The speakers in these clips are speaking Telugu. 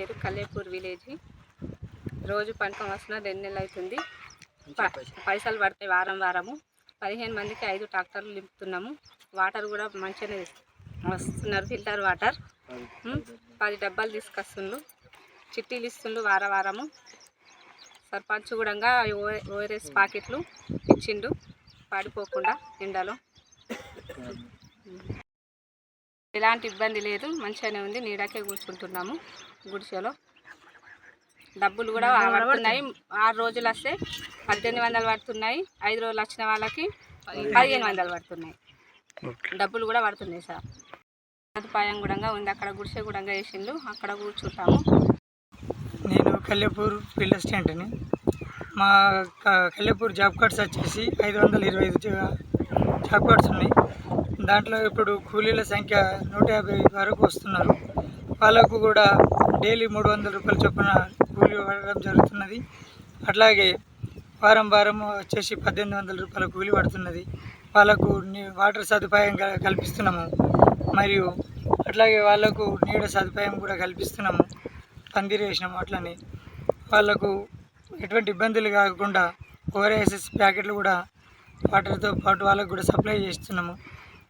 పేరు కల్లేపూర్ విలేజ్. రోజు పనికి వస్తున్నా 2 నెలలు అవుతుంది. పైసలు పడతాయి వారము. 15 మందికి 5 ట్రాక్టర్లు నింపుతున్నాము. వాటర్ కూడా మంచిగానే వస్తున్నారు, ఫిల్టర్ వాటర్. 10 డబ్బాలు తీసుకొస్తుండ్రు, చిట్టీలు ఇస్తుండ్రు వారము. సర్పంచ్ కూడా ఓఆర్ఎస్ ప్యాకెట్లు ఇచ్చిండు పాడిపోకుండా ఎండలో. ఎలాంటి ఇబ్బంది లేదు, మంచిగానే ఉంది. నీడకే కూర్చుంటున్నాము గుడిసెలో. డబ్బులు కూడా పడుతున్నాయి. 6 రోజులు వస్తే 1800 పడుతున్నాయి, 5 రోజులు వచ్చిన వాళ్ళకి 1500 పడుతున్నాయి. డబ్బులు కూడా పడుతున్నాయి సార్. సదుపాయం కూడా ఉంది. అక్కడ గుడిసె కూడా వేసిండు, అక్కడ కూర్చుంటాము. నేను కల్లేపూర్ ఫీల్డ్ అసిస్టెంట్ని. మా కల్లేపూర్ జాబ్ కార్డ్స్ వచ్చేసి 525 జాబ్ కార్డ్స్ ఉన్నాయి. దాంట్లో ఇప్పుడు కూలీల సంఖ్య 150 వరకు వస్తున్నారు. వాళ్ళకు కూడా డైలీ 300 రూపాయల చొప్పున కూలీ పడడం జరుగుతున్నది. అట్లాగే వారం వచ్చేసి 1800 రూపాయల కూలీ పడుతున్నది. వాళ్ళకు వాటర్ సదుపాయం కల్పిస్తున్నాము, మరియు అట్లాగే వాళ్ళకు నీడ సదుపాయం కూడా కల్పిస్తున్నాము. పందిరి వేసినాము. అట్లనే వాళ్ళకు ఎటువంటి ఇబ్బందులు కాకుండా ఓఆర్ఎస్ ప్యాకెట్లు కూడా వాటర్తో పాటు వాళ్ళకు కూడా సప్లై చేస్తున్నాము.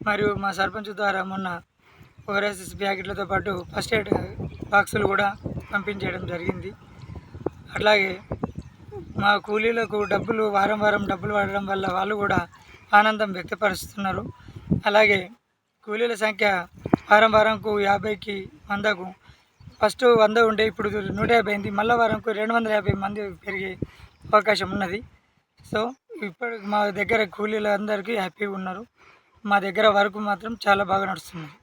మరియు మా సర్పంచ్ ద్వారా మొన్న ఓఆర్ఎస్ ప్యాకెట్లతో పాటు ఫస్ట్ ఎయిడ్ బాక్సులు కూడా పంపించడం జరిగింది. అట్లాగే మా కూలీలకు వారం డబ్బులు పడడం వల్ల వాళ్ళు కూడా ఆనందం వ్యక్తపరుస్తున్నారు. అలాగే కూలీల సంఖ్య వారంకు 50కి 100కు ఫస్ట్ 100 ఉండే ఇప్పుడు 150 అయింది. మళ్ళీ వారంకు 250 మంది పెరిగే అవకాశం ఉన్నది. సో ఇప్పుడు మా దగ్గర కూలీలు అందరికీ హ్యాపీగా ఉన్నారు. మా దగ్గర వర్క్ మాత్రం చాలా బాగా నడుస్తుంది.